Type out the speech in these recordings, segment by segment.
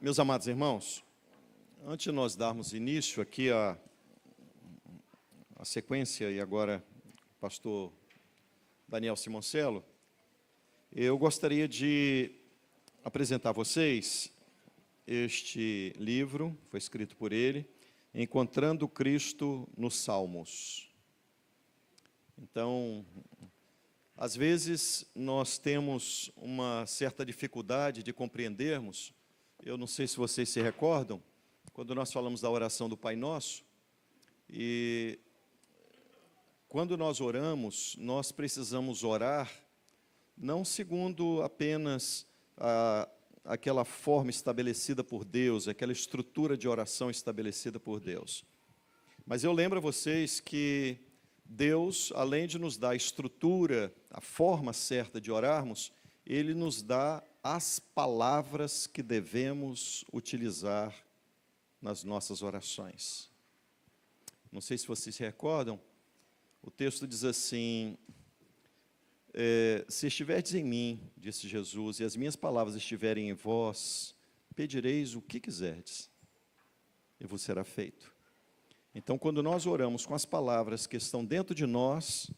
Meus amados irmãos, antes de nós darmos início aqui à sequência, e agora o pastor Daniel Simoncello, eu gostaria de apresentar a vocês este livro, foi escrito por ele, Encontrando Cristo nos Salmos. Então, às vezes nós temos uma certa dificuldade de compreendermos, eu não sei se vocês se recordam, quando nós falamos da oração do Pai Nosso, e quando nós oramos, nós precisamos orar, não segundo apenas aquela forma estabelecida por Deus, aquela estrutura de oração estabelecida por Deus. Mas eu lembro a vocês que Deus, além de nos dar a estrutura, a forma certa de orarmos, Ele nos dá as palavras que devemos utilizar nas nossas orações. Não sei se vocês se recordam, o texto diz assim, se estiverdes em mim, disse Jesus, e as minhas palavras estiverem em vós, pedireis o que quiserdes, e vos será feito. Então, quando nós oramos com as palavras que estão dentro de nós,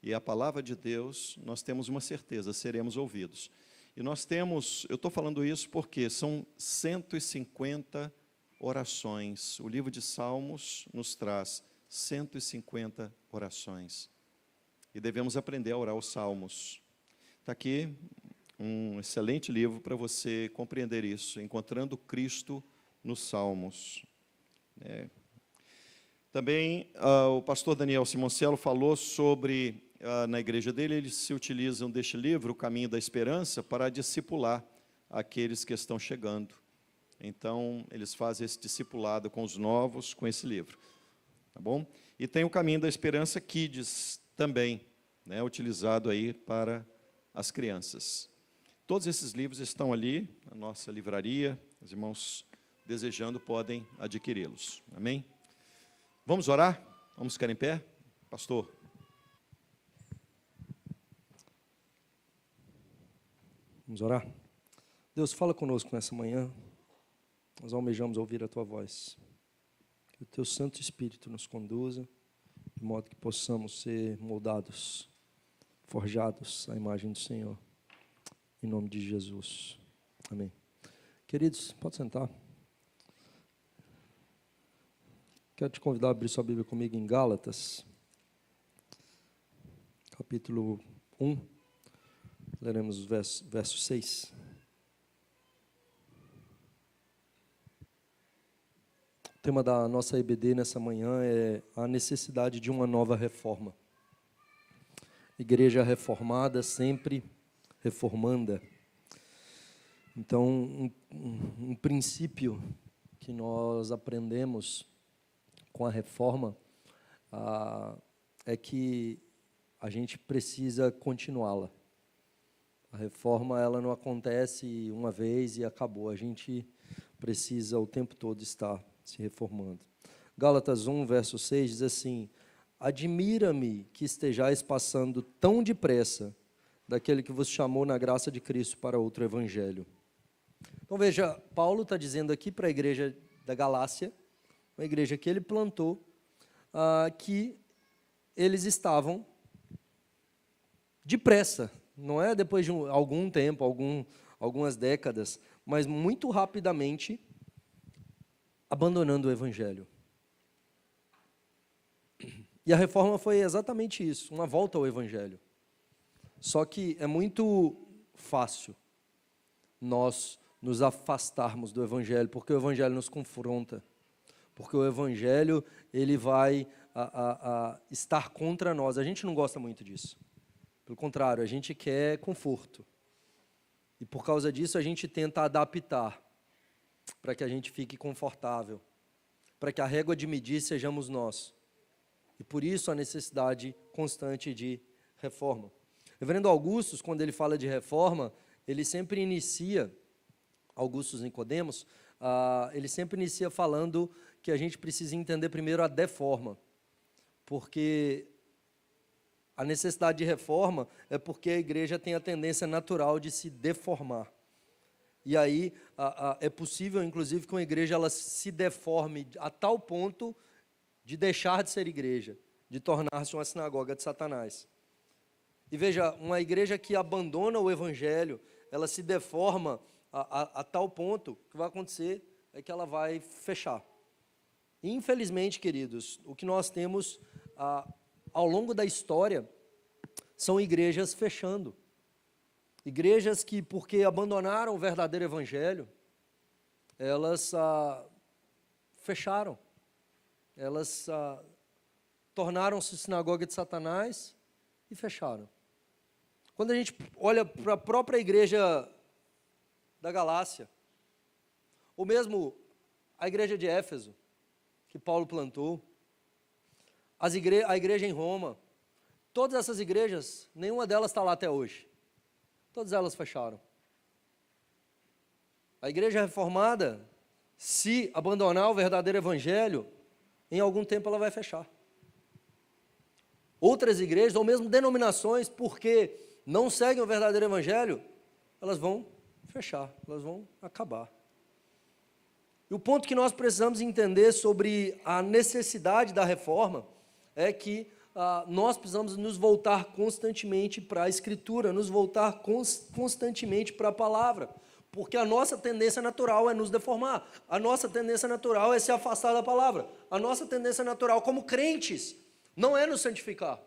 e a palavra de Deus, nós temos uma certeza, seremos ouvidos. E nós temos, eu estou falando isso porque são 150 orações. O livro de Salmos nos traz 150 orações. E devemos aprender a orar os Salmos. Está aqui um excelente livro para você compreender isso, Encontrando Cristo nos Salmos. Também o pastor Daniel Simoncello falou sobre, na igreja dele, eles se utilizam deste livro, O Caminho da Esperança, para discipular aqueles que estão chegando. Então, eles fazem esse discipulado com os novos, com esse livro. Tá bom? E tem o Caminho da Esperança Kids também, né, utilizado aí para as crianças. Todos esses livros estão ali na nossa livraria, os irmãos desejando podem adquiri-los. Amém? Vamos orar? Vamos ficar em pé? Pastor. Vamos orar? Deus, fala conosco nessa manhã. Nós almejamos ouvir a Tua voz. Que o Teu Santo Espírito nos conduza, de modo que possamos ser moldados, forjados à imagem do Senhor. Em nome de Jesus. Amém. Queridos, pode sentar. Quero te convidar a abrir sua Bíblia comigo em Gálatas, capítulo 1, leremos o verso 6. O tema da nossa EBD nessa manhã é a necessidade de uma nova reforma. Igreja reformada, sempre reformanda. Então, um princípio que nós aprendemos com a reforma é que a gente precisa continuá-la. A reforma ela não acontece uma vez e acabou. A gente precisa o tempo todo estar se reformando. Gálatas 1, verso 6 diz assim: admira-me que estejais passando tão depressa daquele que vos chamou na graça de Cristo para outro evangelho. Então veja, Paulo está dizendo aqui para a igreja da Galácia, uma igreja que ele plantou, que eles estavam depressa, não é depois de algum tempo, algumas décadas, mas muito rapidamente abandonando o Evangelho. E a reforma foi exatamente isso, uma volta ao Evangelho. Só que é muito fácil nós nos afastarmos do Evangelho, porque o Evangelho nos confronta. Porque o Evangelho, ele vai estar contra nós. A gente não gosta muito disso. Pelo contrário, a gente quer conforto. E por causa disso, a gente tenta adaptar para que a gente fique confortável, para que a régua de medir sejamos nós. E por isso a necessidade constante de reforma. Reverendo Augustus, quando ele fala de reforma, ele sempre inicia, Augustus Nicodemos, ele sempre inicia falando que a gente precisa entender primeiro a deforma, porque a necessidade de reforma é porque a igreja tem a tendência natural de se deformar. E aí é possível, inclusive, que uma igreja ela se deforme a tal ponto de deixar de ser igreja, de tornar-se uma sinagoga de Satanás. E veja, uma igreja que abandona o evangelho, ela se deforma a tal ponto, que o que vai acontecer é que ela vai fechar. E, infelizmente, queridos, o que nós temos ao longo da história são igrejas fechando. Igrejas que, porque abandonaram o verdadeiro evangelho, elas fecharam. Elas tornaram-se sinagoga de Satanás e fecharam. Quando a gente olha para a própria igreja da Galácia, ou mesmo a igreja de Éfeso, que Paulo plantou, a igreja em Roma, todas essas igrejas, nenhuma delas está lá até hoje. Todas elas fecharam. A igreja reformada, se abandonar o verdadeiro evangelho, em algum tempo ela vai fechar. Outras igrejas, ou mesmo denominações, porque não seguem o verdadeiro evangelho, elas vão fechar, elas vão acabar. E o ponto que nós precisamos entender sobre a necessidade da reforma é que nós precisamos nos voltar constantemente para a Escritura, nos voltar constantemente para a palavra, porque a nossa tendência natural é nos deformar, a nossa tendência natural é se afastar da palavra, a nossa tendência natural como crentes não é nos santificar.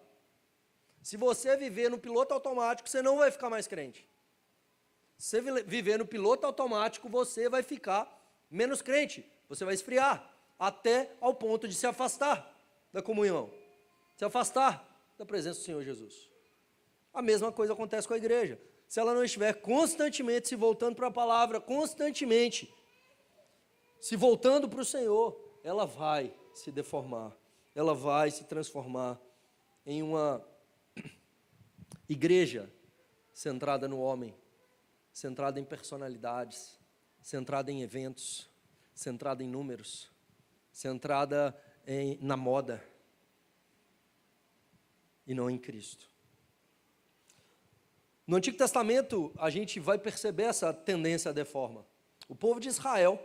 Se você viver no piloto automático, você não vai ficar mais crente. Se você viver no piloto automático, você vai ficar menos crente, você vai esfriar, até ao ponto de se afastar da comunhão, se afastar da presença do Senhor Jesus. A mesma coisa acontece com a igreja. Se ela não estiver constantemente se voltando para a palavra, constantemente se voltando para o Senhor, ela vai se deformar, ela vai se transformar em uma igreja centrada no homem, centrada em personalidades, centrada em eventos, centrada em números, centrada na moda e não em Cristo. No Antigo Testamento, a gente vai perceber essa tendência à deforma. O povo de Israel,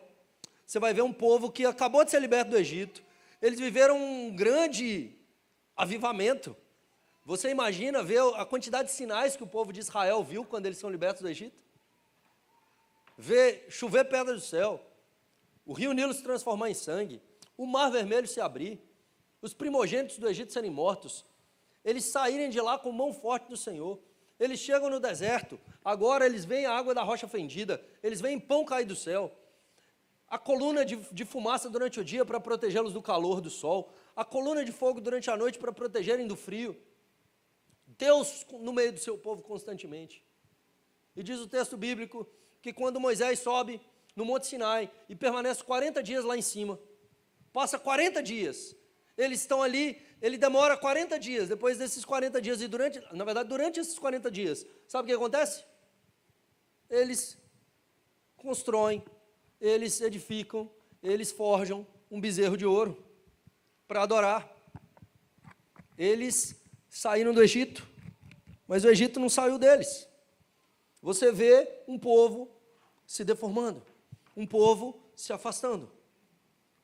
você vai ver um povo que acabou de ser liberto do Egito, eles viveram um grande avivamento. Você imagina ver a quantidade de sinais que o povo de Israel viu quando eles são libertos do Egito? Ver chover pedra do céu, o rio Nilo se transformar em sangue, o mar vermelho se abrir, os primogênitos do Egito serem mortos, eles saírem de lá com mão forte do Senhor. Eles chegam no deserto, agora eles veem a água da rocha fendida, eles veem pão cair do céu, a coluna de fumaça durante o dia para protegê-los do calor do sol, a coluna de fogo durante a noite para protegerem do frio. Deus no meio do seu povo constantemente. E diz o texto bíblico que quando Moisés sobe no Monte Sinai e permanece 40 dias lá em cima, passa 40 dias, eles estão ali, ele demora 40 dias, depois desses 40 dias, e durante esses 40 dias, sabe o que acontece? Eles constroem, eles edificam, eles forjam um bezerro de ouro para adorar. Eles saíram do Egito, mas o Egito não saiu deles. Você vê um povo se deformando, um povo se afastando.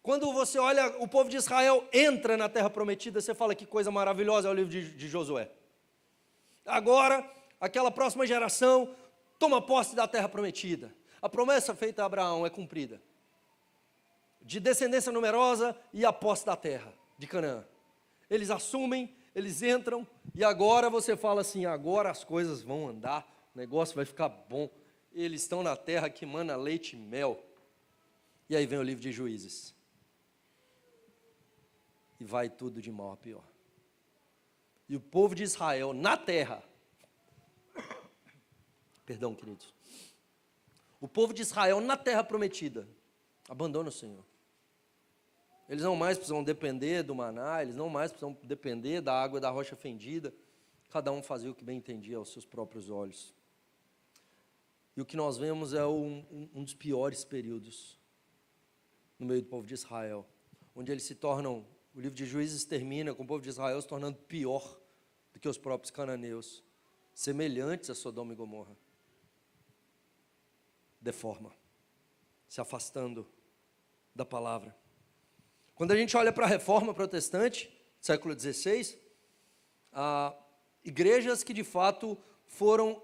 Quando você olha, o povo de Israel entra na terra prometida, você fala que coisa maravilhosa é o livro de Josué. Agora, aquela próxima geração toma posse da terra prometida. A promessa feita a Abraão é cumprida. De descendência numerosa e a posse da terra de Canaã. Eles assumem, eles entram, e agora você fala assim, agora as coisas vão andar, o negócio vai ficar bom. Eles estão na terra que mana leite e mel. E aí vem o livro de Juízes. E vai tudo de mal a pior. E o povo de Israel na terra, perdão, queridos, o povo de Israel na terra prometida, abandona o Senhor. Eles não mais precisam depender do maná, eles não mais precisam depender da água da rocha fendida, cada um fazia o que bem entendia aos seus próprios olhos. E o que nós vemos é um dos piores períodos no meio do povo de Israel, onde eles se tornam, o livro de Juízes termina com o povo de Israel se tornando pior do que os próprios cananeus, semelhantes a Sodoma e Gomorra. deforma, se afastando da palavra. Quando a gente olha para a Reforma Protestante, século XVI, igrejas que de fato foram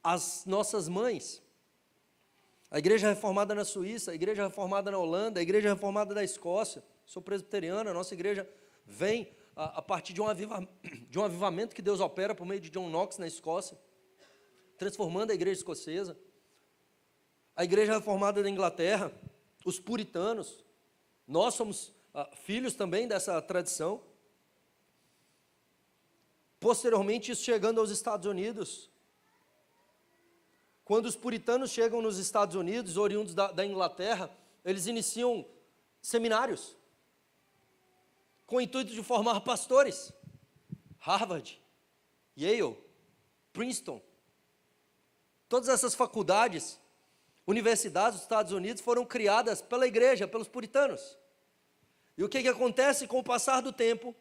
as nossas mães, a igreja reformada na Suíça, a igreja reformada na Holanda, a igreja reformada da Escócia. Sou presbiteriano, a nossa igreja vem a partir de um avivamento que Deus opera por meio de John Knox na Escócia, transformando a igreja escocesa. A igreja reformada da Inglaterra, os puritanos, nós somos filhos também dessa tradição. Posteriormente, isso chegando aos Estados Unidos. Quando os puritanos chegam nos Estados Unidos, oriundos da Inglaterra, eles iniciam seminários, com o intuito de formar pastores. Harvard, Yale, Princeton, todas essas faculdades, universidades dos Estados Unidos foram criadas pela igreja, pelos puritanos. E o que acontece com o passar do tempo?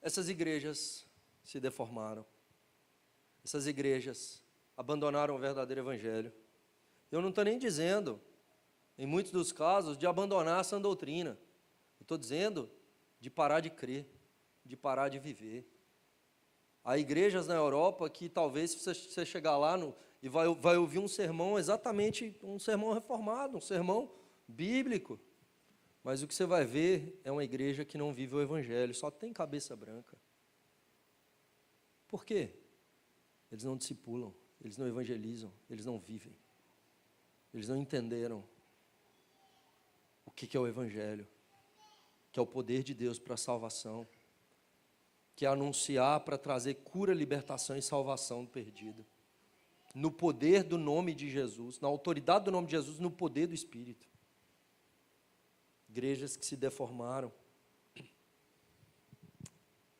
Essas igrejas se deformaram. Essas igrejas abandonaram o verdadeiro evangelho. Eu não estou nem dizendo, em muitos dos casos, de abandonar a sã doutrina. Eu estou dizendo de parar de crer, de parar de viver. Há igrejas na Europa que talvez você chegar lá e vai ouvir um sermão, exatamente um sermão reformado, um sermão bíblico. Mas o que você vai ver é uma igreja que não vive o evangelho, só tem cabeça branca. Por quê? Eles não discipulam, eles não evangelizam, eles não vivem. Eles não entenderam o que é o evangelho, que é o poder de Deus para a salvação, que é anunciar para trazer cura, libertação e salvação do perdido. No poder do nome de Jesus, na autoridade do nome de Jesus, no poder do Espírito. Igrejas que se deformaram.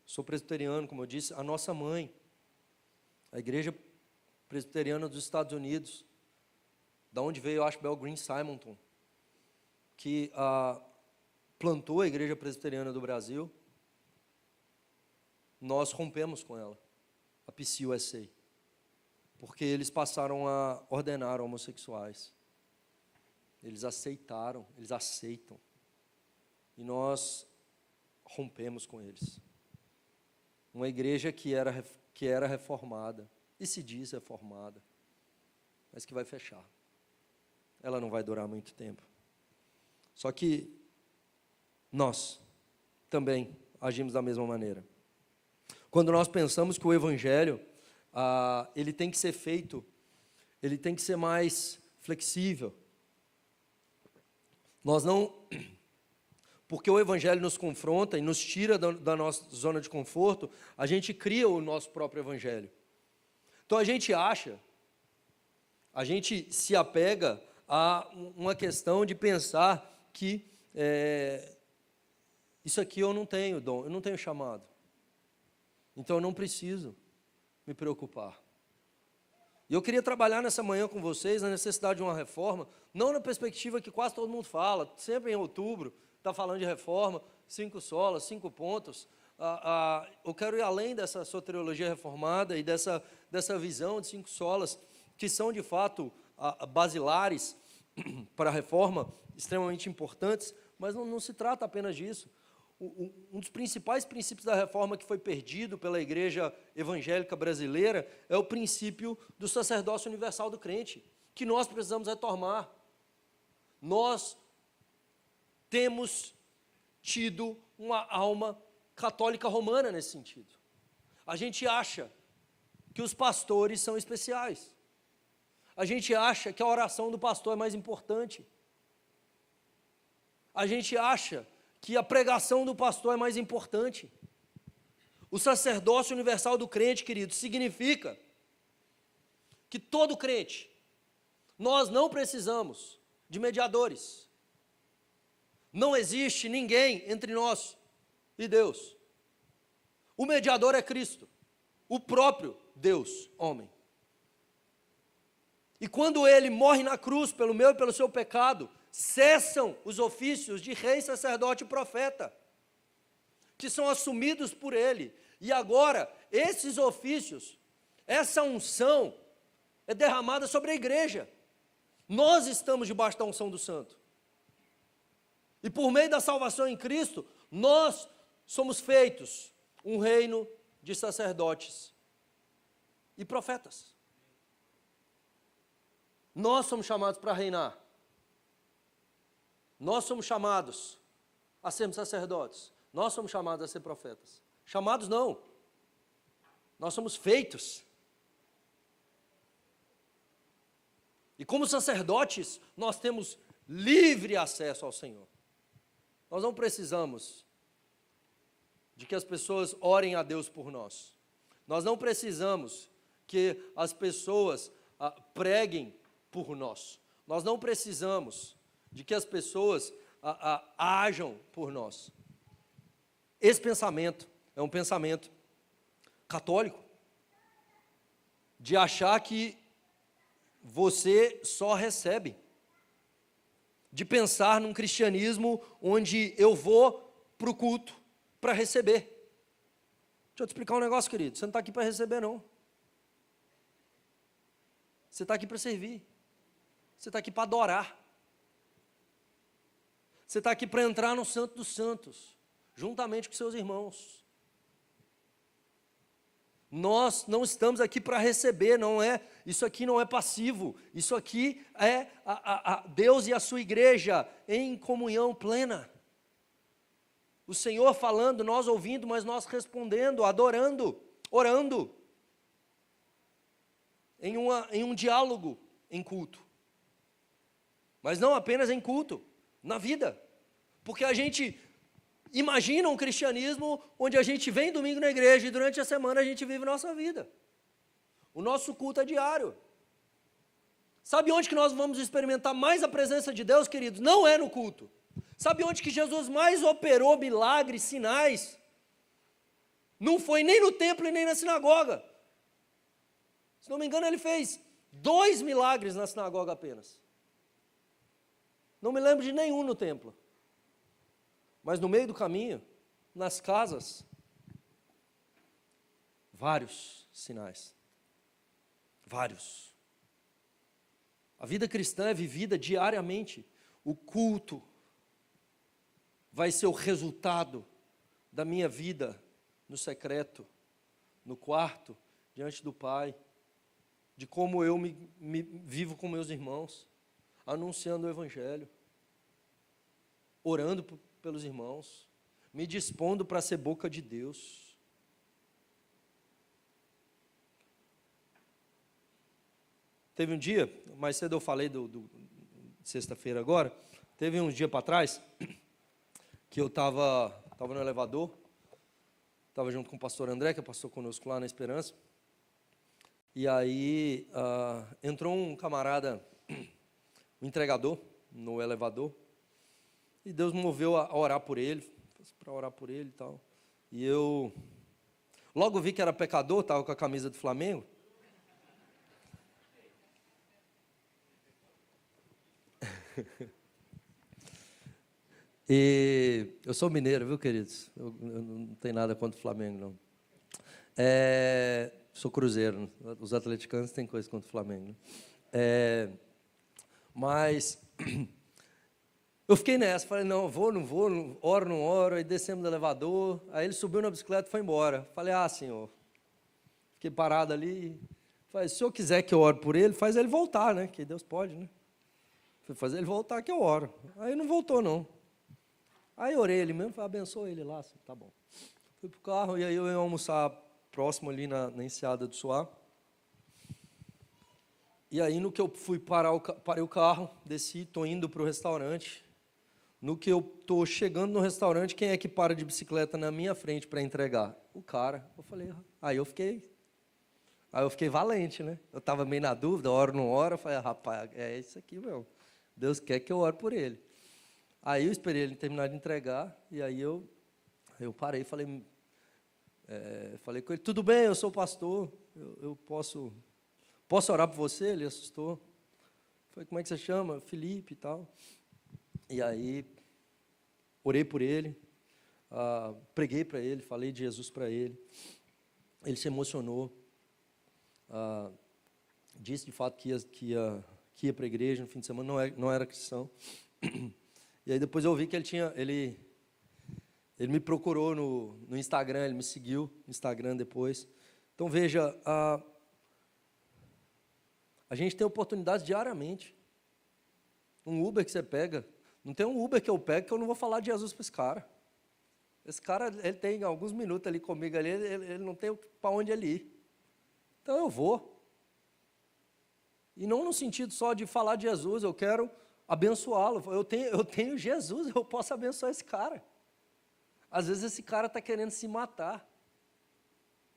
Sou presbiteriano, como eu disse, a nossa mãe, a igreja presbiteriana dos Estados Unidos, da onde veio Ashbel Green Simonton, que plantou a igreja presbiteriana do Brasil. Nós rompemos com ela, a PCUSA, porque eles passaram a ordenar homossexuais. Eles aceitaram, eles aceitam. E nós rompemos com eles. Uma igreja que era reformada, e se diz reformada, mas que vai fechar. Ela não vai durar muito tempo. Só que nós também agimos da mesma maneira. Quando nós pensamos que o evangelho, ele tem que ser feito, ele tem que ser mais flexível. Nós não... Porque o evangelho nos confronta e nos tira da nossa zona de conforto, a gente cria o nosso próprio evangelho. Então a gente se apega a uma questão de pensar que isso aqui eu não tenho dom, eu não tenho chamado. Então eu não preciso me preocupar. E eu queria trabalhar nessa manhã com vocês na necessidade de uma reforma, não na perspectiva que quase todo mundo fala, sempre em outubro, está falando de reforma, 5 solas, 5 pontos. Eu quero ir além dessa soteriologia reformada e dessa visão de 5 solas, que são de fato basilares para a reforma, extremamente importantes, mas não se trata apenas disso. Um dos principais princípios da reforma que foi perdido pela igreja evangélica brasileira é o princípio do sacerdócio universal do crente, que nós precisamos retomar. Nós temos tido uma alma católica romana nesse sentido. A gente acha que os pastores são especiais. A gente acha que a oração do pastor é mais importante. A gente acha que a pregação do pastor é mais importante. O sacerdócio universal do crente, querido, significa que todo crente, nós não precisamos de mediadores. Não existe ninguém entre nós e Deus. O mediador é Cristo, o próprio Deus, homem. E quando ele morre na cruz pelo meu e pelo seu pecado, cessam os ofícios de rei, sacerdote e profeta, que são assumidos por ele. E agora, esses ofícios, essa unção, é derramada sobre a igreja. Nós estamos debaixo da unção do Santo. E por meio da salvação em Cristo, nós somos feitos um reino de sacerdotes e profetas. Nós somos chamados para reinar. Nós somos chamados a sermos sacerdotes. Nós somos chamados a ser profetas. Chamados não. Nós somos feitos. E como sacerdotes, nós temos livre acesso ao Senhor. Nós não precisamos de que as pessoas orem a Deus por nós. Nós não precisamos que as pessoas preguem por nós. Nós não precisamos de que as pessoas ajam por nós. Esse pensamento é um pensamento católico, de achar que você só recebe, de pensar num cristianismo onde eu vou para o culto para receber. Deixa eu te explicar um negócio, querido, você não está aqui para receber, não. Você está aqui para servir, você está aqui para adorar, você está aqui para entrar no Santo dos Santos, juntamente com seus irmãos. Nós não estamos aqui para receber, isso aqui não é passivo, isso aqui é Deus e a sua igreja em comunhão plena. O Senhor falando, nós ouvindo, mas nós respondendo, adorando, orando, em um diálogo, em culto. Mas não apenas em culto, na vida, porque a gente imagina um cristianismo onde a gente vem domingo na igreja e durante a semana a gente vive nossa vida. O nosso culto é diário. Sabe onde que nós vamos experimentar mais a presença de Deus, queridos? Não é no culto. Sabe onde que Jesus mais operou milagres, sinais? Não foi nem no templo e nem na sinagoga. Se não me engano, ele fez 2 milagres na sinagoga apenas. Não me lembro de nenhum no templo. Mas no meio do caminho, nas casas, vários sinais. Vários. A vida cristã é vivida diariamente. O culto vai ser o resultado da minha vida no secreto, no quarto, diante do Pai, de como eu me vivo com meus irmãos, anunciando o Evangelho, orando pelos irmãos, me dispondo para ser boca de Deus. Teve um dia, mais cedo eu falei de sexta-feira agora, teve um dia para trás, que eu estava no elevador, estava junto com o pastor André, que passou conosco lá na Esperança, e aí entrou um camarada, um entregador, no elevador, e Deus me moveu a orar por ele, para orar por ele e tal. E eu logo vi que era pecador, estava com a camisa do Flamengo. E eu sou mineiro, viu, queridos? Eu não tenho nada contra o Flamengo, não. Sou cruzeiro, os atleticanos têm coisa contra o Flamengo. Mas eu fiquei nessa, falei, não vou, oro, não oro, aí descemos do elevador, aí ele subiu na bicicleta e foi embora. Falei, senhor, fiquei parado ali, falei, se o senhor quiser que eu ore por ele, faz ele voltar, né, que Deus pode, né. Fui fazer ele voltar que eu oro. Aí não voltou, não. Aí orei ele mesmo, falei, abençoa ele lá, assim, tá bom. Fui pro carro, e aí eu ia almoçar próximo ali na Enseada do Suá. E aí no que eu fui parei o carro, desci, estou indo para o restaurante. No que eu estou chegando no restaurante, quem é que para de bicicleta na minha frente para entregar? O cara. Eu falei, aí eu fiquei valente, né? Eu estava meio na dúvida, oro ou não oro, eu falei, rapaz, é isso aqui, meu. Deus quer que eu ore por ele. Aí eu esperei ele terminar de entregar, e aí eu parei, falei com ele, tudo bem, eu sou pastor, eu posso orar por você? Ele assustou. Falei, como é que você chama? Felipe e tal. E aí, orei por ele, preguei para ele, falei de Jesus para ele. Ele se emocionou. disse de fato que ia para a igreja no fim de semana, não era cristão. E aí depois eu vi que ele me procurou no Instagram, ele me seguiu no Instagram depois. Então veja, a gente tem oportunidades diariamente. Um Uber que você pega, não tem um Uber que eu pego que eu não vou falar de Jesus para esse cara. Esse cara, ele tem alguns minutos ali comigo ali, ele não tem para onde ele ir. Então eu vou. E não no sentido só de falar de Jesus, eu quero abençoá-lo. Eu tenho Jesus, eu posso abençoar esse cara. Às vezes esse cara está querendo se matar.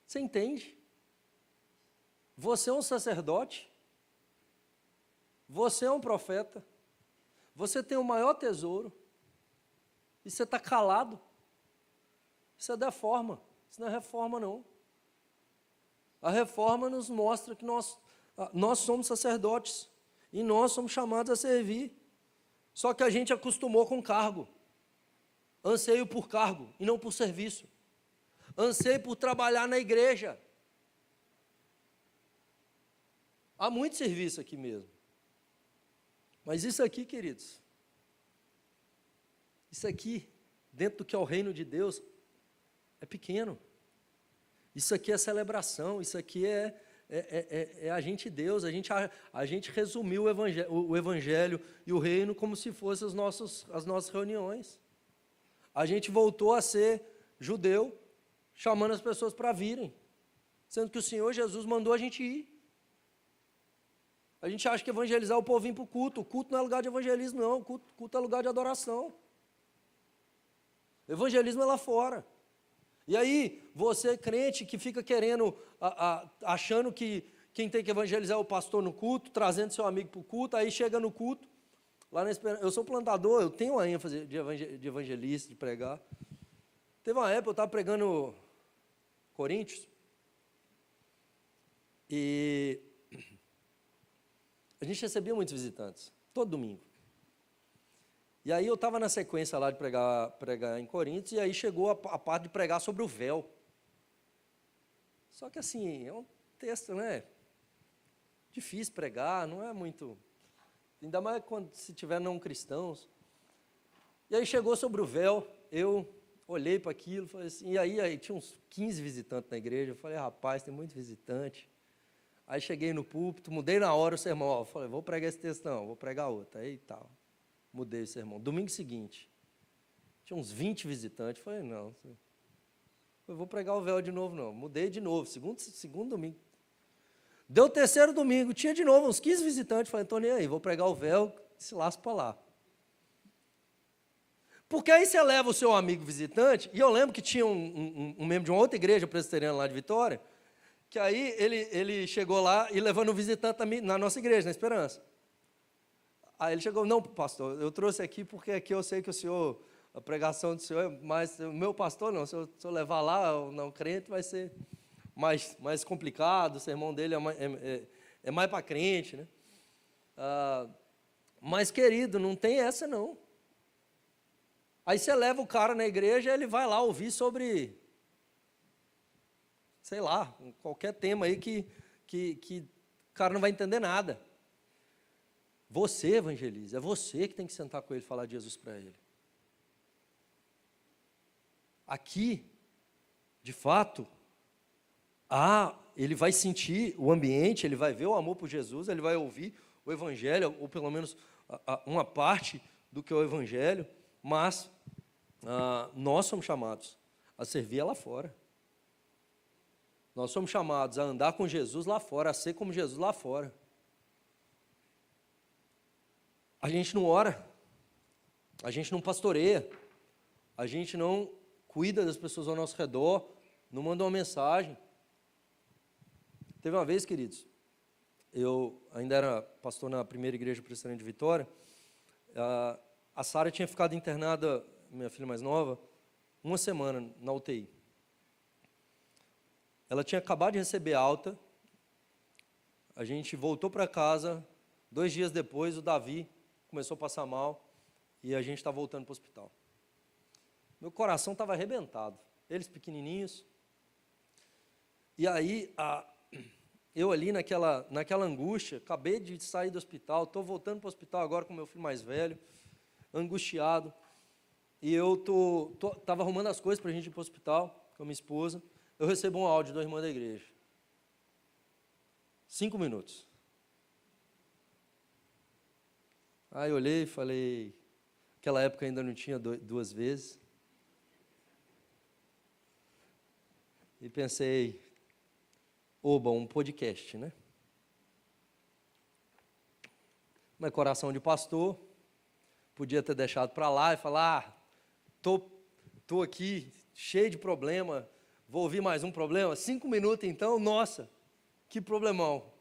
Você entende? Você é um sacerdote. Você é um profeta. Você tem o maior tesouro. E você está calado. Isso é deforma. Isso não é reforma, não. A reforma nos mostra que nós somos sacerdotes. E nós somos chamados a servir. Só que a gente acostumou com cargo. Anseio por cargo e não por serviço. Anseio por trabalhar na igreja. Há muito serviço aqui mesmo. Mas isso aqui, queridos, isso aqui, dentro do que é o reino de Deus, é pequeno. Isso aqui é celebração, isso aqui é a gente Deus, a gente resumiu o evangelho e o reino como se fossem as nossas reuniões. A gente voltou a ser judeu, chamando as pessoas para virem, sendo que o Senhor Jesus mandou a gente ir. A gente acha que evangelizar o povo vir para o culto não é lugar de evangelismo, não, o culto é lugar de adoração. Evangelismo é lá fora. E aí, você crente que fica querendo, achando que quem tem que evangelizar é o pastor no culto, trazendo seu amigo para o culto, aí chega no culto, lá na Esperança, eu sou plantador, eu tenho a ênfase de evangelista, de pregar. Teve uma época, eu estava pregando Coríntios, e a gente recebia muitos visitantes, todo domingo. E aí eu estava na sequência lá de pregar em Coríntios, e aí chegou a parte de pregar sobre o véu. Só que assim, é um texto, né? Difícil pregar, não é muito... Ainda mais se tiver não cristãos. E aí chegou sobre o véu, eu olhei para aquilo, falei assim, e aí tinha uns 15 visitantes na igreja, eu falei, rapaz, tem muito visitante. Aí cheguei no púlpito, mudei na hora o sermão, falei, vou pregar esse texto não, vou pregar outro, aí tal. Mudei o sermão. Domingo seguinte, tinha uns 20 visitantes. Falei, não, eu vou pregar o véu de novo, não. Mudei de novo, segundo domingo. Deu o terceiro domingo, tinha de novo uns 15 visitantes. Falei, então nem aí, vou pregar o véu, se lasca para lá. Porque aí você leva o seu amigo visitante, e eu lembro que tinha um membro de uma outra igreja presbiteriana lá de Vitória, que aí ele chegou lá e levando um visitante na nossa igreja, na Esperança. Aí ele chegou, não, pastor, eu trouxe aqui porque aqui eu sei que o senhor, a pregação do senhor, mas o meu pastor não, se eu levar lá, o não crente, vai ser mais complicado, o sermão dele é mais para crente, né? Mas, querido, não tem essa não. Aí você leva o cara na igreja, ele vai lá ouvir sobre, sei lá, qualquer tema aí que o cara não vai entender nada. Você evangeliza, é você que tem que sentar com ele e falar de Jesus para ele. Aqui, de fato, ele vai sentir o ambiente, ele vai ver o amor por Jesus, ele vai ouvir o evangelho, ou pelo menos uma parte do que é o evangelho, mas nós somos chamados a servir lá fora. Nós somos chamados a andar com Jesus lá fora, a ser como Jesus lá fora. A gente não ora, a gente não pastoreia, a gente não cuida das pessoas ao nosso redor, não manda uma mensagem. Teve uma vez, queridos, eu ainda era pastor na primeira igreja presbiteriana de Vitória, a Sara tinha ficado internada, minha filha mais nova, uma semana na UTI. Ela tinha acabado de receber alta, a gente voltou para casa, 2 dias depois o Davi começou a passar mal e a gente está voltando para o hospital. Meu coração estava arrebentado, eles pequenininhos. E aí eu ali naquela angústia, acabei de sair do hospital, estou voltando para o hospital agora com meu filho mais velho, angustiado, e eu estava arrumando as coisas para a gente ir para o hospital com a minha esposa, eu recebo um áudio da irmã da igreja. 5 minutos. Aí eu olhei e falei, naquela época ainda não tinha 2 vezes, e pensei, oba, um podcast, né? Mas coração de pastor, podia ter deixado para lá e falar, tô aqui cheio de problema, vou ouvir mais um problema, 5 minutos então, nossa, que problemão.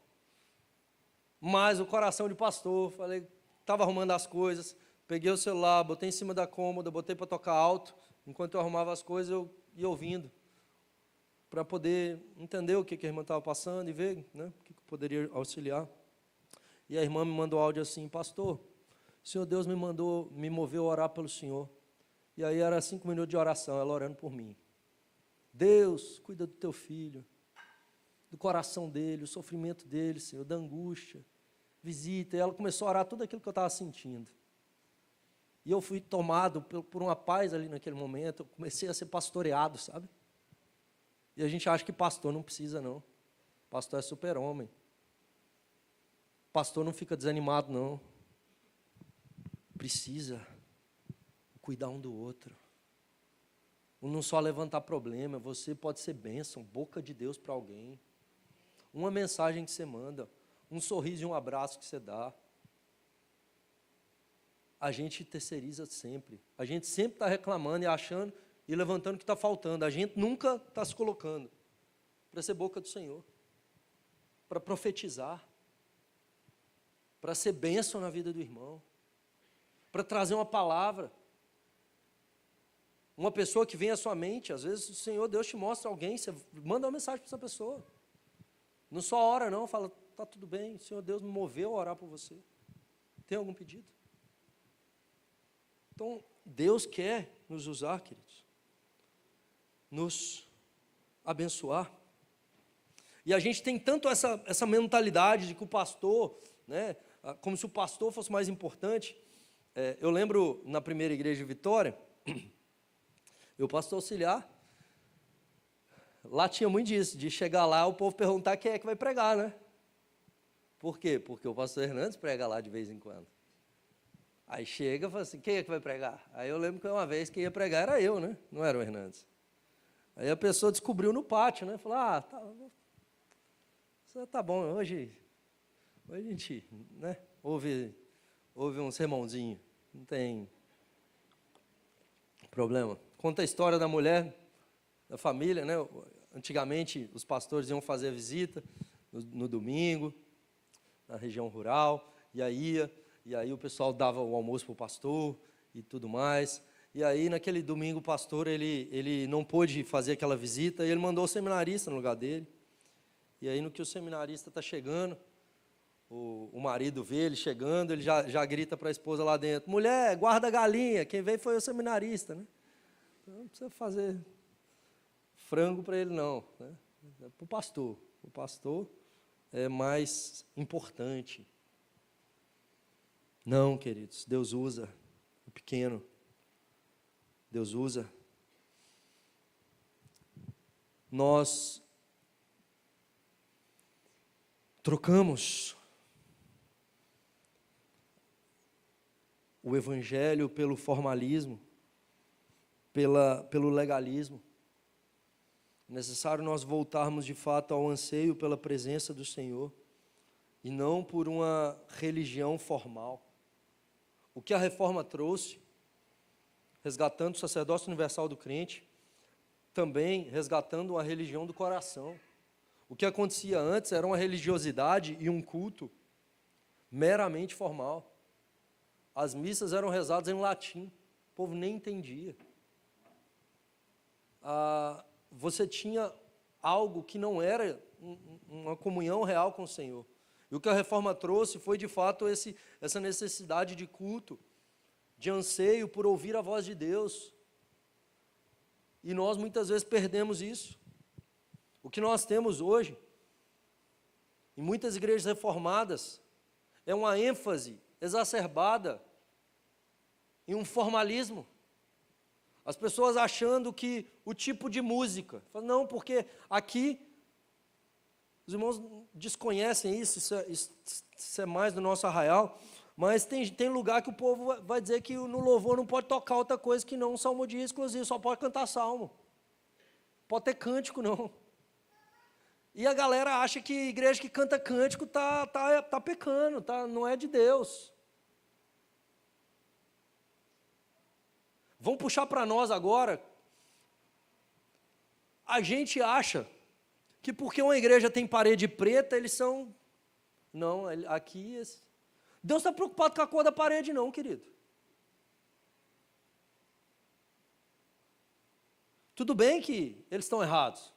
Mas o coração de pastor, falei, estava arrumando as coisas, peguei o celular, botei em cima da cômoda, botei para tocar alto, enquanto eu arrumava as coisas, eu ia ouvindo, para poder entender o que a irmã estava passando e ver, né, o que poderia auxiliar. E a irmã me mandou áudio assim, pastor, o Senhor Deus me moveu a orar pelo Senhor. E aí era 5 minutos de oração, ela orando por mim. Deus, cuida do teu filho, do coração dele, o sofrimento dele, Senhor, da angústia, visita. E ela começou a orar tudo aquilo que eu estava sentindo. E eu fui tomado por uma paz ali naquele momento, eu comecei a ser pastoreado, sabe? E a gente acha que pastor não precisa, não. Pastor é super-homem. Pastor não fica desanimado, não. Precisa cuidar um do outro. Não só levantar problema, você pode ser bênção, boca de Deus para alguém. Uma mensagem que você manda, um sorriso e um abraço que você dá. A gente terceiriza sempre. A gente sempre está reclamando e achando e levantando o que está faltando. A gente nunca está se colocando para ser boca do Senhor, para profetizar, para ser bênção na vida do irmão, para trazer uma palavra. Uma pessoa que vem à sua mente, às vezes o Senhor Deus te mostra alguém, você manda uma mensagem para essa pessoa. Não só ora não, fala, está tudo bem, o Senhor Deus me moveu a orar por você. Tem algum pedido? Então, Deus quer nos usar, queridos, nos abençoar. E a gente tem tanto essa mentalidade de que o pastor, né, como se o pastor fosse mais importante. Eu lembro, na primeira igreja de Vitória, eu pastor auxiliar, lá tinha muito disso, de chegar lá o povo perguntar quem é que vai pregar, né? Por quê? Porque o pastor Hernandes prega lá de vez em quando. Aí chega e fala assim, quem é que vai pregar? Aí eu lembro que uma vez quem ia pregar era eu, né? Não era o Hernandes. Aí a pessoa descobriu no pátio, né? Falou, tá bom, hoje a gente, né? Ouve um sermãozinho, não tem problema. Conta a história da mulher, da família, né? Antigamente os pastores iam fazer visita no domingo, na região rural, e aí o pessoal dava o almoço para o pastor e tudo mais. E aí naquele domingo o pastor ele não pôde fazer aquela visita, e ele mandou o seminarista no lugar dele. E aí no que o seminarista está chegando, o marido vê ele chegando, ele já grita para a esposa lá dentro, mulher, guarda a galinha, quem veio foi o seminarista, né? Então, não precisa fazer frango para ele não, né? É para o pastor é mais importante. Não, queridos, Deus usa o pequeno, Deus usa. Nós trocamos o evangelho pelo formalismo, pelo legalismo. É necessário nós voltarmos de fato ao anseio pela presença do Senhor e não por uma religião formal. O que a reforma trouxe, resgatando o sacerdócio universal do crente, também resgatando uma religião do coração. O que acontecia antes era uma religiosidade e um culto meramente formal. As missas eram rezadas em latim, o povo nem entendia. Você tinha algo que não era uma comunhão real com o Senhor. E o que a reforma trouxe foi, de fato, essa necessidade de culto, de anseio por ouvir a voz de Deus. E nós, muitas vezes, perdemos isso. O que nós temos hoje em muitas igrejas reformadas, é uma ênfase exacerbada em um formalismo. As pessoas achando que o tipo de música, não, porque aqui, os irmãos desconhecem isso é mais do nosso arraial, mas tem lugar que o povo vai dizer que no louvor não pode tocar outra coisa que não um salmodia exclusivo, só pode cantar salmo. Pode ter cântico, não. E a galera acha que igreja que canta cântico tá pecando, não é de Deus. Vamos puxar para nós agora. A gente acha que porque uma igreja tem parede preta, eles são... Não, aqui... Deus está preocupado com a cor da parede, não, querido. Tudo bem que eles estão errados.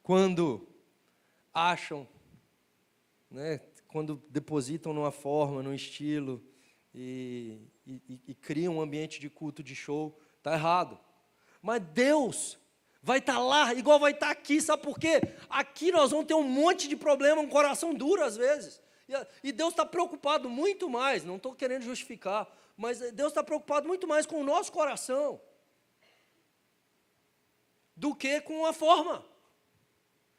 Quando acham, né, quando depositam numa forma, num estilo e criam um ambiente de culto, de show, está errado. Mas Deus vai estar lá, igual vai estar aqui, sabe por quê? Aqui nós vamos ter um monte de problema, um coração duro às vezes. E Deus está preocupado muito mais, não estou querendo justificar, mas Deus está preocupado muito mais com o nosso coração do que com a forma.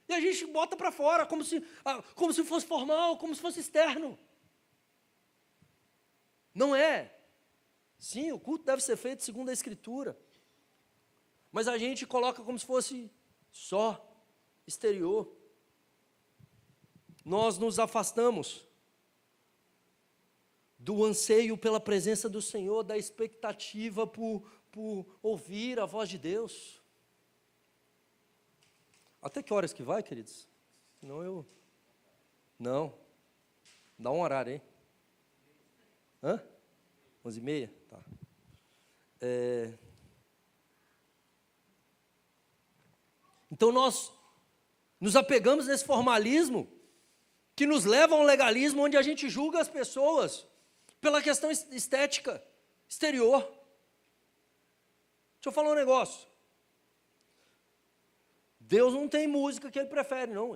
E a gente bota para fora, como se fosse formal, como se fosse externo. Não é. Sim, o culto deve ser feito segundo a Escritura. Mas a gente coloca como se fosse só exterior. Nós nos afastamos do anseio pela presença do Senhor, da expectativa por ouvir a voz de Deus. Até que horas que vai, queridos? Senão Não. Dá um horário, hein? 11h30? Tá. Então nós nos apegamos nesse formalismo que nos leva a um legalismo onde a gente julga as pessoas pela questão estética, exterior. Deixa eu falar um negócio. Deus não tem música que Ele prefere, não.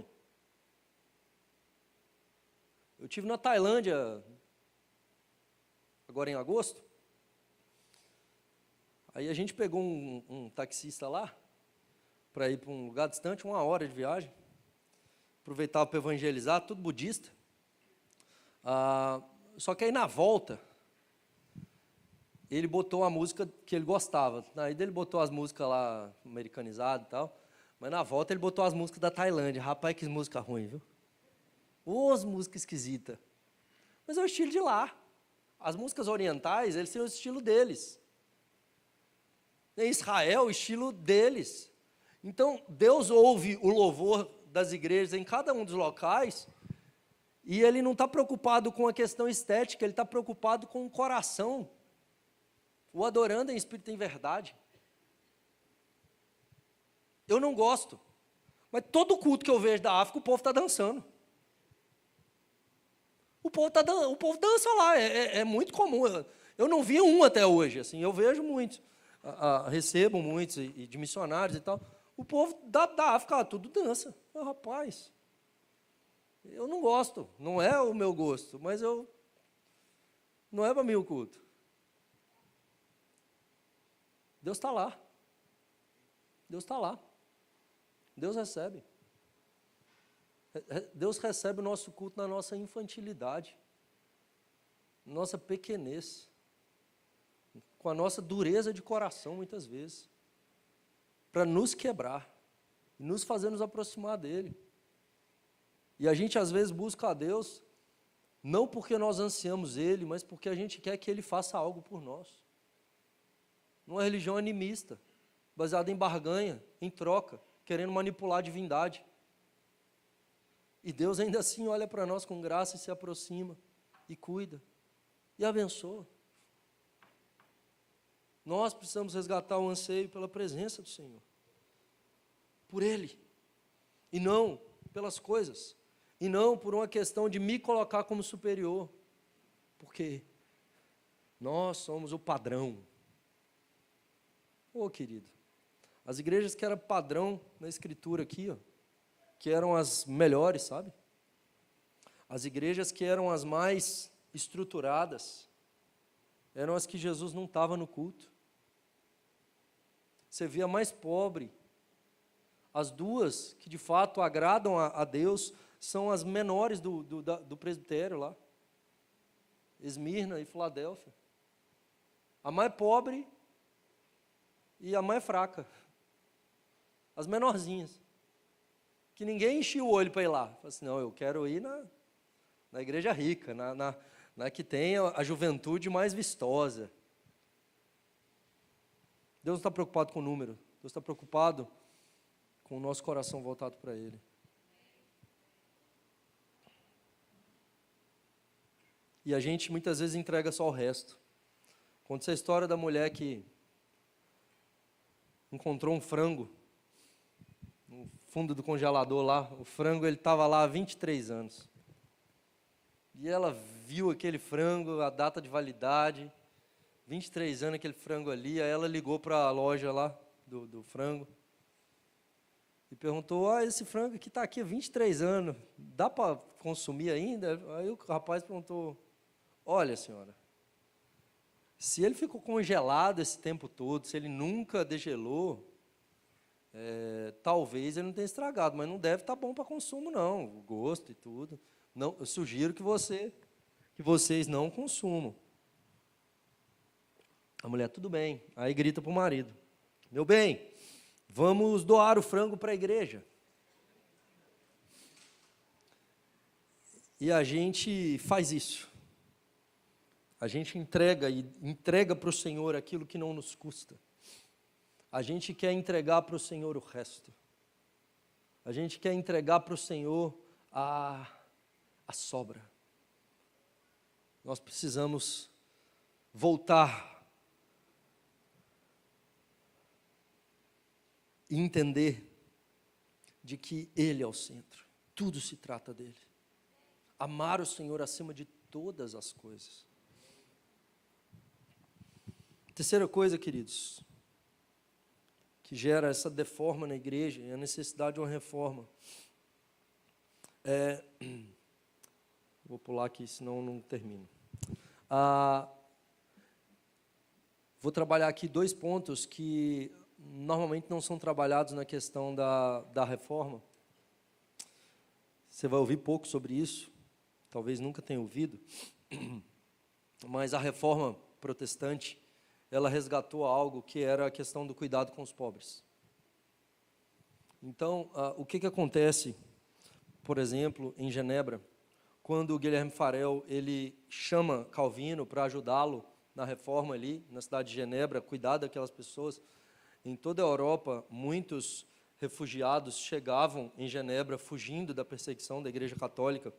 Eu estive na Tailândia, agora em agosto. Aí a gente pegou um taxista lá, para ir para um lugar distante, 1 hora de viagem. Aproveitava para evangelizar, tudo budista. Só que aí na volta, ele botou a música que ele gostava. Aí ele botou as músicas lá, americanizadas e tal. Mas na volta ele botou as músicas da Tailândia. Rapaz, que música ruim, viu? As músicas esquisitas. Mas é o estilo de lá. As músicas orientais, eles têm o estilo deles. Em Israel, o estilo deles. Então, Deus ouve o louvor das igrejas em cada um dos locais e Ele não está preocupado com a questão estética, Ele está preocupado com o coração, o adorando em espírito e em verdade. Eu não gosto, mas todo culto que eu vejo da África, o povo está dançando. O povo dança lá, é muito comum. Eu não vi um até hoje, assim, eu vejo muitos, recebo muitos e de missionários e tal. O povo da África, tudo dança. Rapaz, eu não gosto, não é o meu gosto, mas não é para mim o culto. Deus está lá. Deus está lá. Deus recebe. Deus recebe o nosso culto na nossa infantilidade, nossa pequenez, com a nossa dureza de coração, muitas vezes, para nos quebrar, nos fazer nos aproximar dEle. E a gente, às vezes, busca a Deus, não porque nós ansiamos Ele, mas porque a gente quer que Ele faça algo por nós. Numa religião animista, baseada em barganha, em troca, querendo manipular a divindade. E Deus ainda assim olha para nós com graça e se aproxima, e cuida, e abençoa. Nós precisamos resgatar o anseio pela presença do Senhor. Por Ele. E não pelas coisas. E não por uma questão de me colocar como superior. Porque nós somos o padrão. Querido, As igrejas que eram padrão na escritura aqui, ó, que eram as melhores, sabe? As igrejas que eram as mais estruturadas, eram as que Jesus não estava no culto. Você via a mais pobre. As duas que de fato agradam a Deus são as menores do presbitério lá. Esmirna e Filadélfia. A mais pobre e a mais fraca. As menorzinhas. Que ninguém enchia o olho para ir lá. Falei assim, não, eu quero ir na igreja rica, na que tem a juventude mais vistosa. Deus não está preocupado com o número. Deus está preocupado com o nosso coração voltado para Ele. E a gente muitas vezes entrega só o resto. Conta essa história da mulher que encontrou um frango no fundo do congelador lá. O frango, ele estava lá há 23 anos. E ela viu aquele frango, a data de validade, 23 anos aquele frango ali. Aí ela ligou para a loja lá do frango e perguntou, esse frango que está aqui há 23 anos, dá para consumir ainda? Aí o rapaz perguntou, olha senhora, se ele ficou congelado esse tempo todo, se ele nunca degelou, talvez ele não tenha estragado, mas não deve estar bom para consumo não, o gosto e tudo. Não, eu sugiro que vocês não consumam. A mulher, tudo bem. Aí grita para o marido, meu bem, vamos doar o frango para a igreja. E a gente faz isso. A gente entrega para o Senhor aquilo que não nos custa. A gente quer entregar para o Senhor o resto. A gente quer entregar para o Senhor a sobra. Nós precisamos voltar e entender de que Ele é o centro. Tudo se trata dEle. Amar o Senhor acima de todas as coisas. Terceira coisa, queridos, que gera essa deforma na igreja e a necessidade de uma reforma. Vou pular aqui, senão não termino. Vou trabalhar aqui 2 pontos que normalmente não são trabalhados na questão da reforma. Você vai ouvir pouco sobre isso, talvez nunca tenha ouvido, mas a reforma protestante, ela resgatou algo que era a questão do cuidado com os pobres. Então, o que acontece, por exemplo, em Genebra, quando o Guilherme Farel, ele chama Calvino para ajudá-lo na reforma ali, na cidade de Genebra, cuidar daquelas pessoas. Em toda a Europa, muitos refugiados chegavam em Genebra, fugindo da perseguição da Igreja Católica,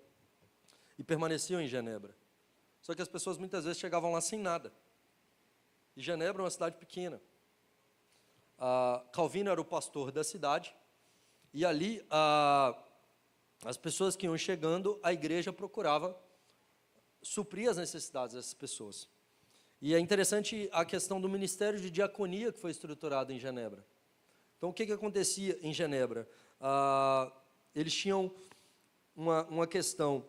e permaneciam em Genebra. Só que as pessoas muitas vezes chegavam lá sem nada. E Genebra é uma cidade pequena. Calvino era o pastor da cidade, e ali as pessoas que iam chegando, a igreja procurava suprir as necessidades dessas pessoas. E é interessante a questão do ministério de diaconia que foi estruturado em Genebra. Então, o que acontecia em Genebra? Eles tinham uma questão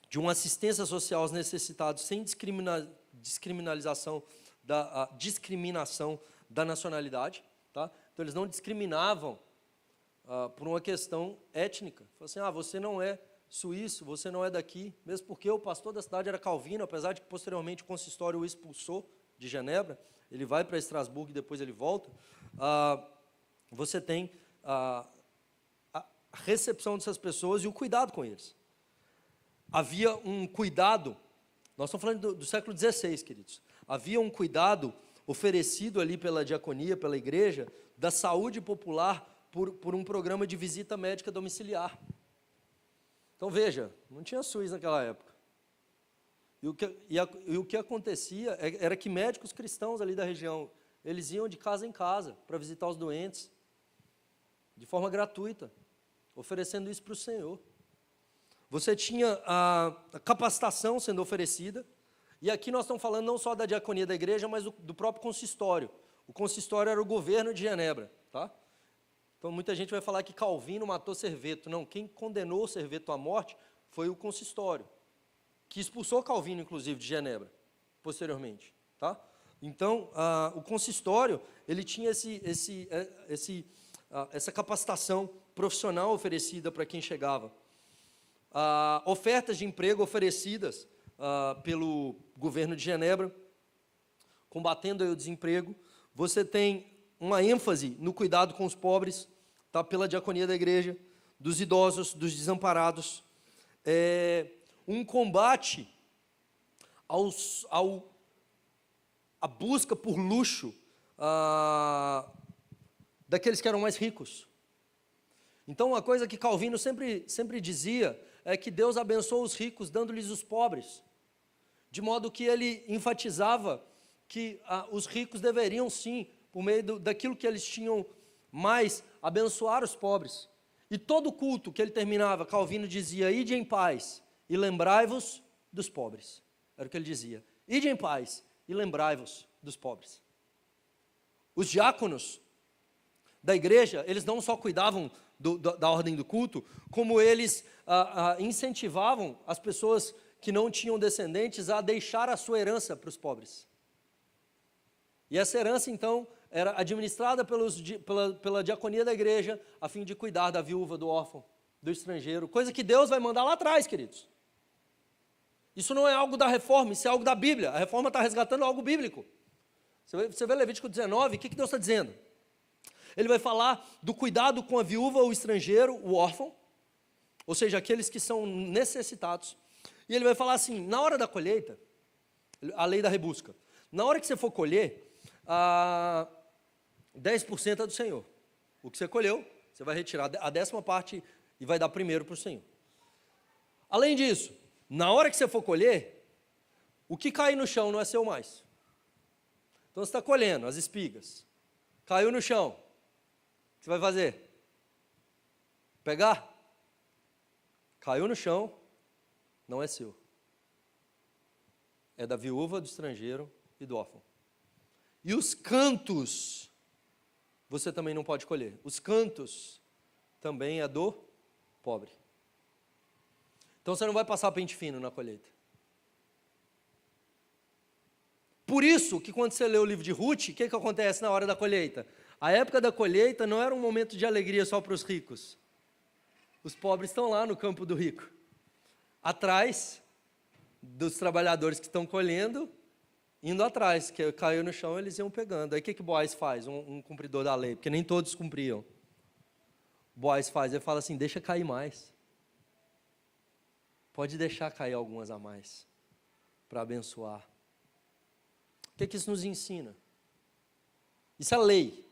de uma assistência social aos necessitados sem discriminação da nacionalidade. Tá? Então, eles não discriminavam por uma questão étnica. Falaram assim, você não é suíço, você não é daqui, mesmo porque o pastor da cidade era Calvino, apesar de que posteriormente o consistório o expulsou de Genebra, ele vai para Estrasburgo e depois ele volta. Você tem a recepção dessas pessoas e o cuidado com eles. Havia um cuidado, nós estamos falando do século XVI, queridos, havia um cuidado oferecido ali pela diaconia, pela igreja, da saúde popular por um programa de visita médica domiciliar. Então, veja, não tinha SUS naquela época. E o que acontecia era que médicos cristãos ali da região, eles iam de casa em casa para visitar os doentes, de forma gratuita, oferecendo isso para o Senhor. Você tinha a capacitação sendo oferecida, e aqui nós estamos falando não só da diaconia da igreja, mas do próprio consistório. O consistório era o governo de Genebra. tá? Então, muita gente vai falar que Calvino matou Serveto. Não, quem condenou Serveto à morte foi o consistório, que expulsou Calvino, inclusive, de Genebra, posteriormente, tá? Então, o consistório, ele tinha essa capacitação profissional oferecida para quem chegava. Ofertas de emprego oferecidas pelo governo de Genebra, combatendo aí o desemprego. Você tem uma ênfase no cuidado com os pobres, tá? Pela diaconia da igreja, dos idosos, dos desamparados. Um combate a busca por luxo daqueles que eram mais ricos. Então, uma coisa que Calvino sempre dizia é que Deus abençoa os ricos dando-lhes os pobres, de modo que ele enfatizava que os ricos deveriam, sim, por meio daquilo que eles tinham mais, abençoar os pobres. E todo culto que ele terminava, Calvino dizia: ide em paz e lembrai-vos dos pobres. Era o que ele dizia: ide em paz e lembrai-vos dos pobres. Os diáconos da igreja, eles não só cuidavam da ordem do culto, como eles incentivavam as pessoas que não tinham descendentes a deixar a sua herança para os pobres. E essa herança, então, era administrada pela diaconia da igreja, a fim de cuidar da viúva, do órfão, do estrangeiro, coisa que Deus vai mandar lá atrás, queridos. Isso não é algo da reforma, isso é algo da Bíblia. A reforma está resgatando algo bíblico. Você vê Levítico 19, o que Deus está dizendo? Ele vai falar do cuidado com a viúva, o estrangeiro, o órfão, ou seja, aqueles que são necessitados. E ele vai falar assim: na hora da colheita, a lei da rebusca, na hora que você for colher, 10% é do Senhor. O que você colheu, você vai retirar a 10ª parte e vai dar primeiro para o Senhor. Além disso, na hora que você for colher, o que cair no chão não é seu mais. Então você está colhendo as espigas, caiu no chão, o que você vai fazer? Pegar? Caiu no chão, não é seu. É da viúva, do estrangeiro e do órfão. E os cantos, você também não pode colher. Os cantos também é do pobre. Então você não vai passar pente fino na colheita. Por isso que quando você lê o livro de Ruth, o que acontece na hora da colheita? A época da colheita não era um momento de alegria só para os ricos. Os pobres estão lá no campo do rico, atrás dos trabalhadores que estão colhendo, indo atrás, que caiu no chão, eles iam pegando. Aí o que Boaz faz, um cumpridor da lei? Porque nem todos cumpriam. Boaz faz, ele fala assim: deixa cair mais. Pode deixar cair algumas a mais, para abençoar. O que isso nos ensina? Isso é lei.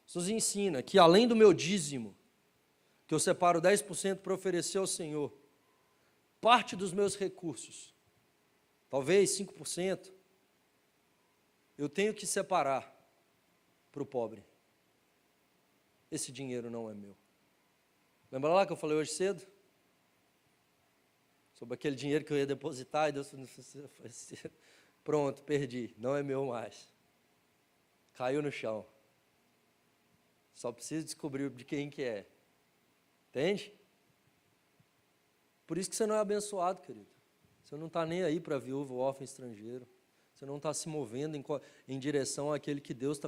Isso nos ensina que além do meu dízimo, que eu separo 10% para oferecer ao Senhor, parte dos meus recursos, talvez 5%, eu tenho que separar para o pobre. Esse dinheiro não é meu. Lembra lá que eu falei hoje cedo? Sobre aquele dinheiro que eu ia depositar e Deus... Pronto, perdi, não é meu mais. Caiu no chão. Só preciso descobrir de quem que é. Entende? Por isso que você não é abençoado, querido. Você não está nem aí para a viúva, o órfão, estrangeiro. Você não está se movendo em direção àquele que Deus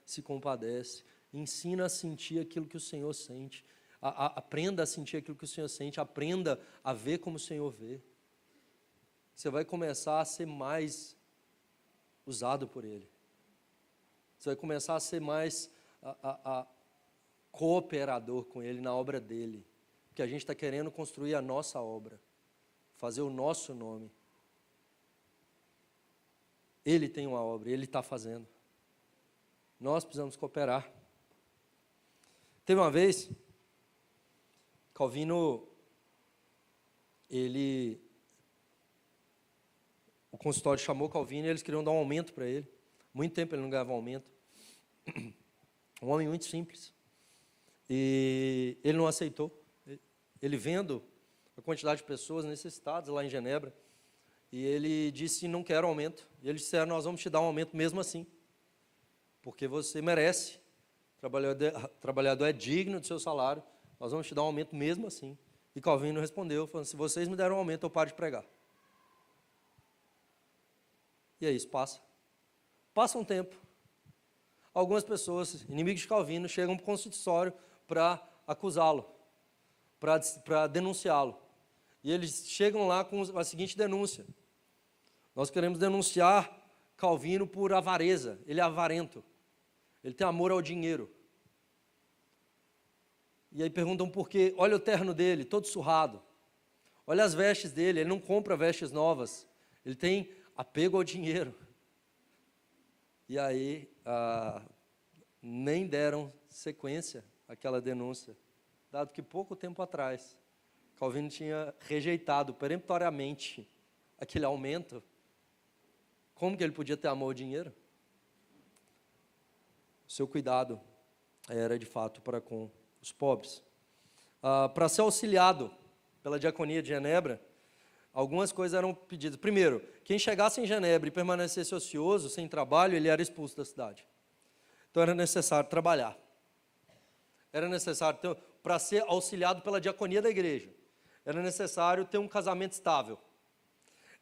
se compadece. Ensina a sentir aquilo que o Senhor sente. Aprenda a sentir aquilo que o Senhor sente. Aprenda a ver como o Senhor vê. Você vai começar a ser mais usado por Ele. Você vai começar a ser mais cooperador com Ele na obra dEle. Porque a gente está querendo construir a nossa obra, fazer o nosso nome. Ele tem uma obra, Ele está fazendo. Nós precisamos cooperar. Teve uma vez, Calvino, o consultório chamou Calvino e eles queriam dar um aumento para ele. Muito tempo ele não ganhava um aumento. Um homem muito simples. E ele não aceitou. Ele vendo a quantidade de pessoas necessitadas lá em Genebra, e ele disse: não quero aumento. E eles disseram: nós vamos te dar um aumento mesmo assim, porque você merece. trabalhador é digno do seu salário, nós vamos te dar um aumento mesmo assim. E Calvino respondeu, falando, se vocês me deram um aumento, eu paro de pregar. E é isso, passa. Passa um tempo. Algumas pessoas, inimigos de Calvino, chegam para o consultório para acusá-lo, para denunciá-lo. E eles chegam lá com a seguinte denúncia. Nós queremos denunciar Calvino por avareza. Ele é avarento. Ele tem amor ao dinheiro. E aí perguntam por quê. Olha o terno dele, todo surrado. Olha as vestes dele, ele não compra vestes novas. Ele tem apego ao dinheiro. E aí, nem deram sequência àquela denúncia, dado que pouco tempo atrás, Calvino tinha rejeitado peremptoriamente aquele aumento. Como que ele podia ter amor ao dinheiro? O seu cuidado era, de fato, para com os pobres. Para ser auxiliado pela diaconia de Genebra, algumas coisas eram pedidas. Primeiro, quem chegasse em Genebra e permanecesse ocioso, sem trabalho, ele era expulso da cidade. Então era necessário trabalhar. Era necessário, para ser auxiliado pela diaconia da igreja, era necessário ter um casamento estável.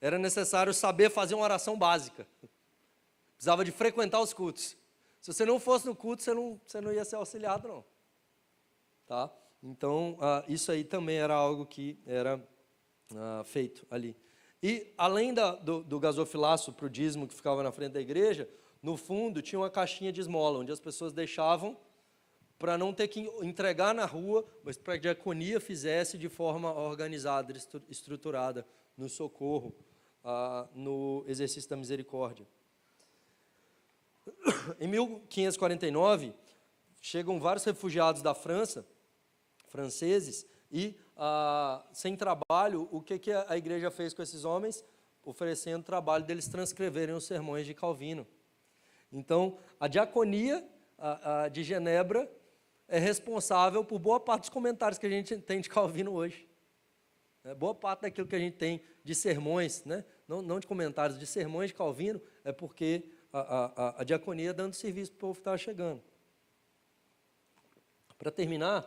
Era necessário saber fazer uma oração básica. Precisava de frequentar os cultos. Se você não fosse no culto, você não ia ser auxiliado, não. Tá? Então, isso aí também era algo que era feito ali. E, além do gasofilaço para o dízimo que ficava na frente da igreja, no fundo tinha uma caixinha de esmola, onde as pessoas deixavam para não ter que entregar na rua, mas para que a diaconia fizesse de forma organizada, estruturada, no socorro, no exercício da misericórdia. Em 1549, chegam vários refugiados da França, franceses, e sem trabalho, o que a igreja fez com esses homens? Oferecendo trabalho deles transcreverem os sermões de Calvino. Então, a diaconia de Genebra é responsável por boa parte dos comentários que a gente tem de Calvino hoje. Boa parte daquilo que a gente tem de sermões, né? Não de comentários, de sermões de Calvino, é porque a diaconia dando serviço para o povo que estava chegando. Para terminar,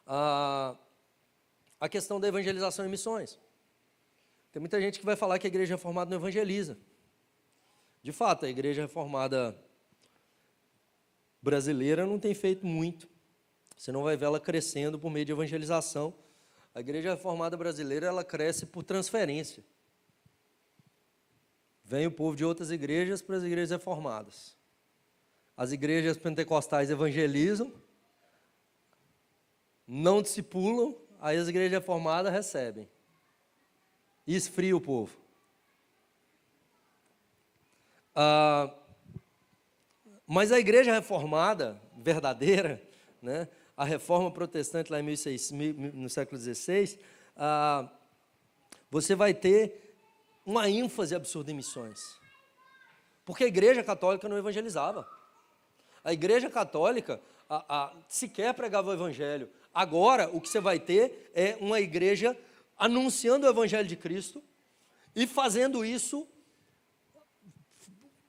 a questão da evangelização e missões. Tem muita gente que vai falar que a igreja reformada não evangeliza. De fato, a igreja reformada brasileira não tem feito muito. Você não vai ver ela crescendo por meio de evangelização. A igreja reformada brasileira, ela cresce por transferência. Vem o povo de outras igrejas para as igrejas reformadas. As igrejas pentecostais evangelizam, não discipulam, aí as igrejas reformadas recebem. E esfria o povo. Mas a igreja reformada, verdadeira, né, a reforma protestante lá no século XVI, você vai ter uma ênfase absurda em missões. Porque a igreja católica não evangelizava. A igreja católica sequer pregava o evangelho. Agora, o que você vai ter é uma igreja anunciando o evangelho de Cristo e fazendo isso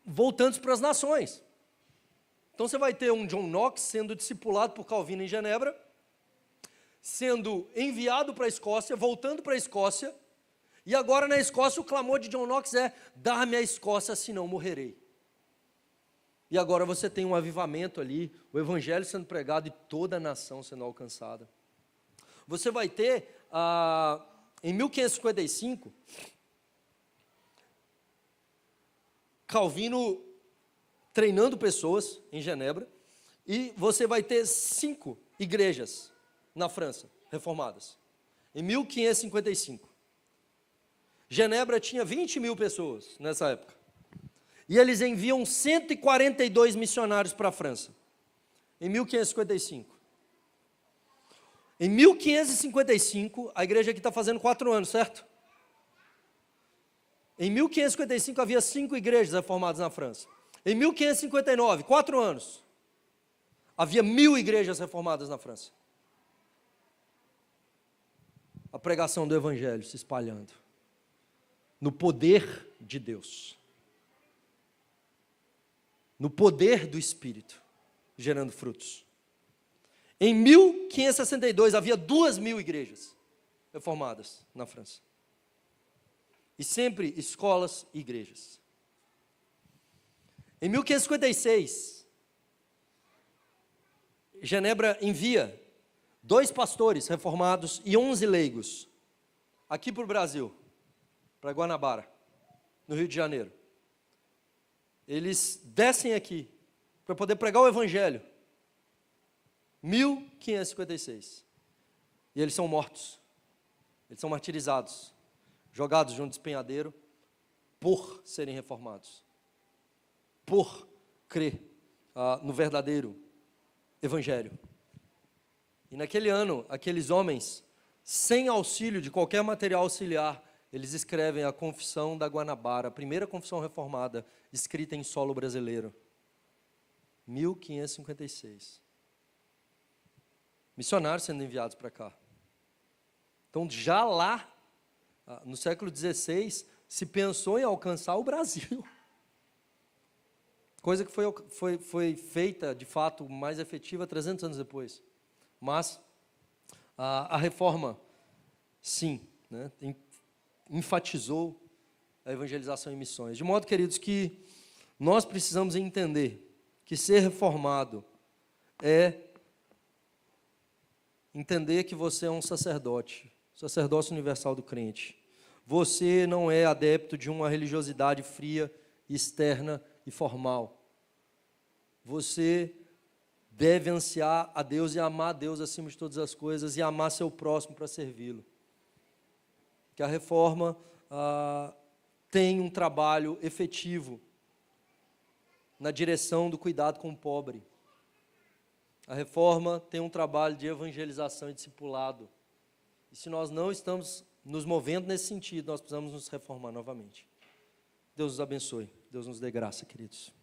voltando para as nações. Então você vai ter um John Knox sendo discipulado por Calvino em Genebra, sendo enviado para a Escócia, voltando para a Escócia, e agora na Escócia o clamor de John Knox é: dá-me a Escócia, senão morrerei. E agora você tem um avivamento ali, o evangelho sendo pregado e toda a nação sendo alcançada. Você vai ter, em 1555, Calvino treinando pessoas em Genebra, e você vai ter 5 igrejas na França, reformadas, em 1555. Genebra tinha 20 mil pessoas nessa época, e eles enviam 142 missionários para a França, em 1555. Em 1555, a igreja aqui está fazendo 4 anos, certo? Em 1555 havia 5 igrejas reformadas na França. Em 1559, 4 anos, havia 1000 igrejas reformadas na França. A pregação do evangelho se espalhando, no poder de Deus, no poder do Espírito. gerando frutos. Em 1562, havia 2.000 igrejas reformadas na França. E sempre escolas e igrejas. Em 1556, Genebra envia 2 pastores reformados e 11 leigos aqui para o Brasil, para Guanabara, no Rio de Janeiro. Eles descem aqui para poder pregar o Evangelho. 1556. E eles são mortos. Eles são martirizados, jogados de um despenhadeiro por serem reformados, por crer no verdadeiro Evangelho. E naquele ano, aqueles homens, sem auxílio de qualquer material auxiliar, eles escrevem a Confissão da Guanabara, a primeira confissão reformada, escrita em solo brasileiro. 1556. Missionários sendo enviados para cá. Então, já lá, no século XVI, se pensou em alcançar o Brasil. Coisa que foi feita, de fato, mais efetiva 300 anos depois. Mas a reforma, sim, né, enfatizou a evangelização e missões. De modo, queridos, que nós precisamos entender que ser reformado é entender que você é um sacerdote, sacerdócio universal do crente. Você não é adepto de uma religiosidade fria, externa e formal. Você deve ansiar a Deus e amar a Deus acima de todas as coisas e amar seu próximo para servi-lo. Que a reforma tem um trabalho efetivo na direção do cuidado com o pobre. A reforma tem um trabalho de evangelização e discipulado. E se nós não estamos nos movendo nesse sentido, nós precisamos nos reformar novamente. Deus nos abençoe. Deus nos dê graça, queridos.